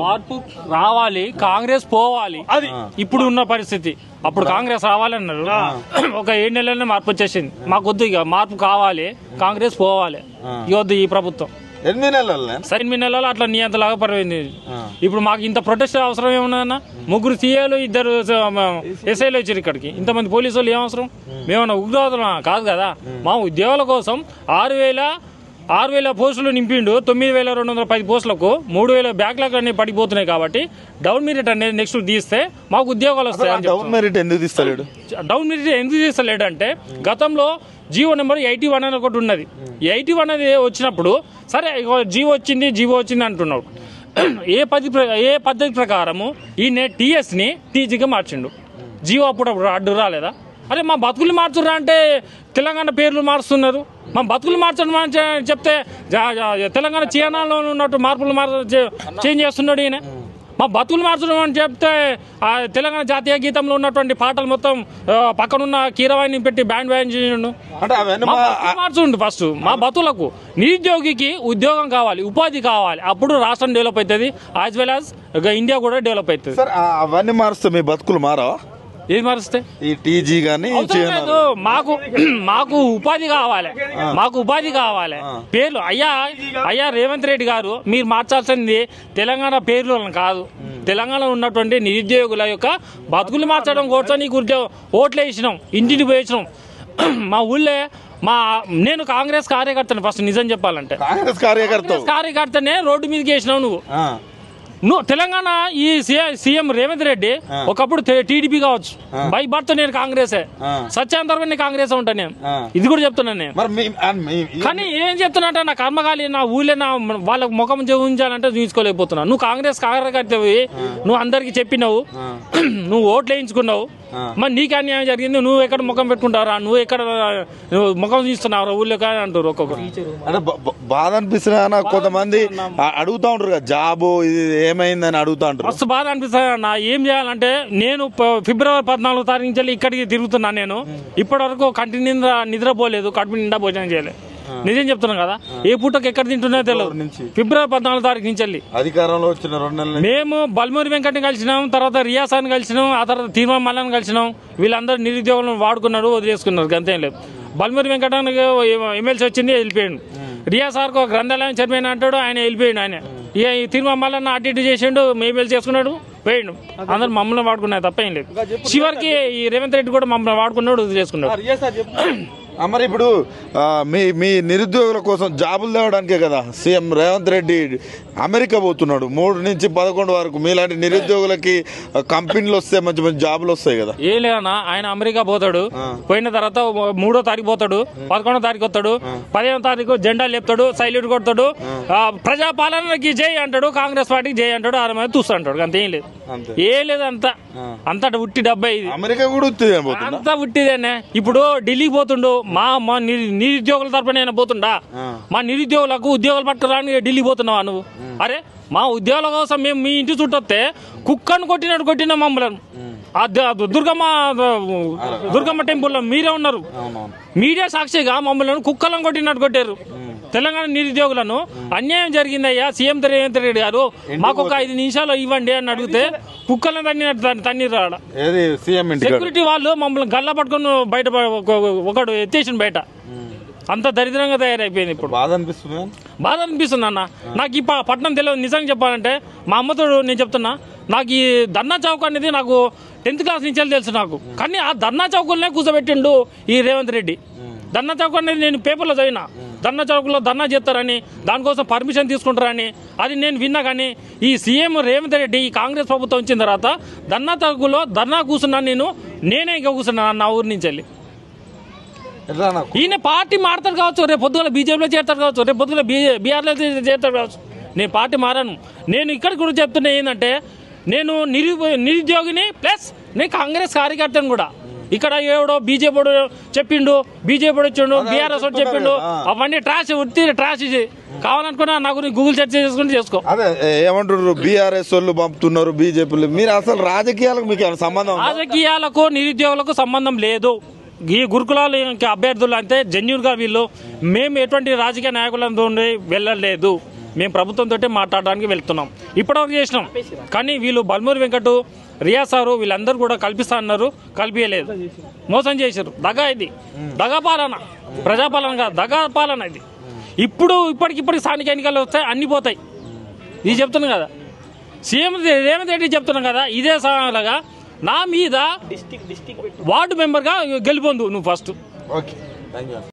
మార్పు రావాలి, కాంగ్రెస్ పోవాలి, అది ఇప్పుడు ఉన్న పరిస్థితి. అప్పుడు కాంగ్రెస్ రావాలన్నారు, ఒక 7 నెలలనే మార్పు వచ్చేసింది. మాకు వద్దు, ఇక మార్పు కావాలి, కాంగ్రెస్ పోవాలి, ఇవద్దు ఈ ప్రభుత్వం. 8 నెలలు అట్లా నీ అంతలాగా పర్వాయింది. ఇప్పుడు మాకు ఇంత ప్రొటెస్ట్ అవసరం ఏమన్నా? 3 సీఏలు 2 ఎస్ఐలు వచ్చారు ఇక్కడికి, ఇంతమంది పోలీసు వాళ్ళు ఏమవసరం? మేమన్నా ఉగ్రవాదులు కాదు కదా. మా ఉద్యోగాల కోసం 6,000 పోస్టులు నింపిండు, 9,210 పోస్టులకు 3,000 బ్యాక్లాగ్ అన్ని పడిపోతున్నాయి. కాబట్టి డౌన్ మెరిట్ అనేది నెక్స్ట్ తీస్తే మాకు ఉద్యోగాలు వస్తాయి. డౌన్ మెరిట్ ఎందుకు తీస్తలేడు? డౌన్ మెరిట్ ఎందుకు తీస్తలేడు అంటే, గతంలో జీవో నెంబర్ 81 అని ఒకటి ఉన్నది. 81 అనేది వచ్చినప్పుడు సరే జీవో వచ్చింది అంటున్నాడు. ఏ పద్ధతి ప్రకారము ఈయన టీఎస్ని టీజీగా మార్చిండు. జీవో అప్పుడు అడ్డు రాలేదా? అరే మా బతుకులు మార్చురా అంటే తెలంగాణ పేర్లు మారుస్తున్నారు. మా బతుకులు మార్చడం చెప్తే తెలంగాణ చీనాలో ఉన్నట్టు మార్పులు చేంజ్ చేస్తున్నాడు ఈయన. మా బతుకులు మార్చడం అని చెప్తే తెలంగాణ జాతీయ గీతంలో ఉన్నటువంటి పాటలు మొత్తం పక్కనున్న కీరవాణిని పెట్టి బ్యాండ్ చేయండు. మార్చుండు. ఫస్ట్ మా బతుకులకు నిరుద్యోగికి ఉద్యోగం కావాలి, ఉపాధి కావాలి, అప్పుడు రాష్ట్రం డెవలప్ అవుతుంది, యాజ్ వెల్ యాజ్ ఇండియా కూడా డెవలప్ అవుతుంది. అవన్నీ మారుస్తే మీ బతుకులు మారా? ఏది మారుస్తే ఈ టీజీ గానీ మాకు ఉపాధి కావాలి, మాకు ఉపాధి కావాలి. పేర్లు అయ్యా రేవంత్ రెడ్డి గారు, మీరు మార్చాల్సింది తెలంగాణ పేర్లు కాదు, తెలంగాణలో ఉన్నటువంటి నిరుద్యోగుల యొక్క బతుకులు మార్చడం కోసం నీకు ఓట్లు వేసినాం, ఇంటిని పోయించినాం. మా ఊళ్ళో నేను కాంగ్రెస్ కార్యకర్తను. ఫస్ట్ నిజం చెప్పాలంటే కాంగ్రెస్ కార్యకర్తనే రోడ్డు మీదకి వేసినావు నువ్వు. తెలంగాణ ఈ సీఎం రేవంత్ రెడ్డి ఒకప్పుడు టీడీపీ కావచ్చు, బై బర్త్ నేను కాంగ్రెసే, సత్యాంతరం నేను కాంగ్రెస్ ఉంటాను నేను, ఇది కూడా చెప్తున్నాను నేను. కానీ ఏం చెప్తున్నా, నా కర్మకాలి నా ఊళ్ళో వాళ్ళ ముఖం చూపించాలంటే చూసుకోలేకపోతున్నా. నువ్వు కాంగ్రెస్ కార్యకర్తవి, నువ్వు అందరికి చెప్పినావు, నువ్వు ఓట్లు వేయించుకున్నావు, మరి నీకు అన్యాయం జరిగింది, నువ్వు ఎక్కడ ముఖం పెట్టుకుంటారా, నువ్వు ఎక్కడ ముఖం చూస్తున్నావు ఊళ్ళో కానీ అంటారు. ఒక్కొక్కరు అంటే బాధ అనిపిస్తున్నా, కొంతమంది అడుగుతా ఉంటారు కదా జాబు ఇది ఏమైందని అడుగుతా ఉంటారు. మస్తు బాధ అనిపిస్తుంది అన్న. ఏం చేయాలంటే నేను ఫిబ్రవరి 14వ తారీఖు నుంచి ఇక్కడికి తిరుగుతున్నా. నేను ఇప్పటి వరకు కంటి నిద్రపోలేదు, కడుపు నిండా భోజనం చేయలేదు. నిజం చెప్తున్నా కదా, ఏ పూటకి ఎక్కడ తింటున్నా తెలియదు. ఫిబ్రవరి 14వ తారీఖు నుంచి అధికారంలో వచ్చిన 2 నెలలు మేము బల్మూరి వెంకటని కలిసినాం, తర్వాత రియాసాన్ని కలిసినాం, ఆ తర్వాత తీర్మాన్ మల్లాన్ని కలిసినాం. వీళ్ళందరూ నిరుద్యోగులను వాడుకున్నారు, వదిలేసుకున్నారు, అంతేం లేదు. బల్మూరి వెంకటానికి ఎమ్మెల్సీ వచ్చింది, వెళ్ళిపోయాడు. రియాసార్కు ఒక గ్రంథాలయం చైర్మన్ అంటాడు, ఆయన వెళ్ళిపోయాడు. ఆయన తీర్మాన్ మల్లన్న అటు ఇటు చేసిండు, ఎమ్మెల్సీ చేసుకున్నాడు, పోయాడు. అందరు మమ్మల్ని వాడుకున్నారు, తప్పేం లేదు. చివరికి ఈ రేవంత్ రెడ్డి కూడా మమ్మల్ని వాడుకున్నాడు, వదిలేసుకున్నాడు. మరి ఇప్పుడు మీ నిరుద్యోగుల కోసం జాబులు తేవడానికే కదా సీఎం రేవంత్ రెడ్డి అమెరికా పోతున్నాడు. 3 నుంచి 11 వరకు మీలాంటి నిరుద్యోగులకి కంపెనీలు వస్తే మంచి మంచి జాబులు వస్తాయి కదా. ఏ లేదన్నా, ఆయన అమెరికా పోతాడు, పోయిన తర్వాత 3వ తారీఖు పోతాడు, 11వ తారీఖు వస్తాడు, 10వ తారీఖు జెండా లేపుతాడు, సైల్యూట్ కొడతాడు, ప్రజాపాలనకి జై అంటాడు, కాంగ్రెస్ పార్టీకి జై అంటాడు, 6 మంది చూస్తుంటాడు, అంతేం లేదు. ఏం లేదు, అంతా ఉట్టి డబ్బా. ఇది అమెరికా కూడా అంతా ఉట్టిదేనే. ఇప్పుడు ఢిల్లీకి పోతుండు, మా నిరుద్యోగుల తరపున ఆయన పోతుండా? మా నిరుద్యోగులకు ఉద్యోగాలు పట్టుకురాని ఢిల్లీ పోతున్నావా నువ్వు? అరే మా ఉద్యోగాల కోసం మేము మీ ఇంటి చుట్టూ వస్తే కుక్కను కొట్టిన మమ్మల్ని దుర్గమ్మ టెంపుల్లో మీరే ఉన్నారు, మీడియా సాక్షిగా మమ్మల్ని కుక్కలను కొట్టినట్టు కొట్టారు. తెలంగాణ నిరుద్యోగులను అన్యాయం జరిగిందయ్యా, సీఎం రేవంత్ రెడ్డి గారు మాకు ఒక 5 నిమిషాలు ఇవ్వండి అని అడిగితే కుక్కలను తన్నీరు రాడ. సెక్యూరిటీ వాళ్ళు మమ్మల్ని గల్ల పట్టుకుని బయట ఒకడు ఎత్తేసిన బయట. అంత దరిద్రంగా తయారైపోయింది. ఇప్పుడు బాధ అనిపిస్తుంది అన్న. నాకు ఈ పట్టణం తెలియదు. నిజంగా చెప్పాలంటే మా అమ్మతోడు నేను చెప్తున్నా, నాకు ఈ ధర్నా చౌక్ అనేది నాకు 10th క్లాస్ నుంచి తెలుసు నాకు. కానీ ఆ ధర్నా చౌకులనే కూర్చోబెట్టిండు ఈ రేవంత్ రెడ్డి. ధర్నా చౌక్ అనేది నేను పేపర్లో చదివినా, ధర్నా చౌక్లో ధర్నా చేస్తారని, దానికోసం పర్మిషన్ తీసుకుంటారని, అది నేను విన్నా. కానీ ఈ సీఎం రేవంత్ రెడ్డి ఈ కాంగ్రెస్ ప్రభుత్వం వచ్చిన తర్వాత ధర్నా చౌక్లో ధర్నా కూర్చున్నాను, నేనే ఇంకా కూర్చున్నాను నా ఊరి నుంచి వెళ్ళి. ఈయన పార్టీ మారుతారు కావచ్చు, రేపు పొద్దున బీజేపీలో చేరుతారు కావచ్చు, రేపు పొద్దున బీఆర్లో చేరుతారు కావచ్చు. నేను పార్టీ మారాను. నేను ఇక్కడ కూడా చెప్తున్నా ఏంటంటే, నేను నిరుద్యోగిని ప్లస్ నేను కాంగ్రెస్ కార్యకర్తను కూడా. ఇక్కడ ఎవడో బీజేపీ చెప్పిండు, బీజేపీ వచ్చిండు, బీఆర్ఎస్ చెప్పిండు, అవన్నీ ట్రాష్ కావాలనుకున్నా నా గురించి గూగుల్ సెర్చ్ చేసుకుని చేసుకో. అదే ఏమంటారు, బీఆర్ఎస్ వాళ్ళు పంపుతున్నారు, బీజేపీ. మీరు అసలు రాజకీయాలకు మీకు సంబంధం? రాజకీయాలకు నిరుద్యోగులకు సంబంధం లేదు. ఈ గురుకులాలు అభ్యర్థులు అంతే జెన్యూన్ గా వీళ్ళు. మేము ఎటువంటి రాజకీయ నాయకులతో వెళ్ళలేదు. మేము ప్రభుత్వంతో మాట్లాడడానికి వెళ్తున్నాం. ఇప్పటివరకు చేసినాం, కానీ వీళ్ళు బల్మూరి వెంకట్, రియా సారు వీళ్ళందరూ కూడా కల్పిస్తా అన్నారు, కల్పించలేదు, మోసం చేశారు. దగా ఇది, దగా పాలన, ప్రజాపాలన కాదు, దగా పాలన ఇది. ఇప్పటికిప్పటికి స్థానిక ఎన్నికలు వస్తాయి, అన్ని పోతాయి. ఇది చెప్తున్నాం కదా, సీఎం రేవంత్ రెడ్డి చెప్తున్నాం కదా, ఇదే సమయంలో నా మీద వార్డు మెంబర్గా గెలిపొందు నువ్వు ఫస్ట్. Okay, thank you.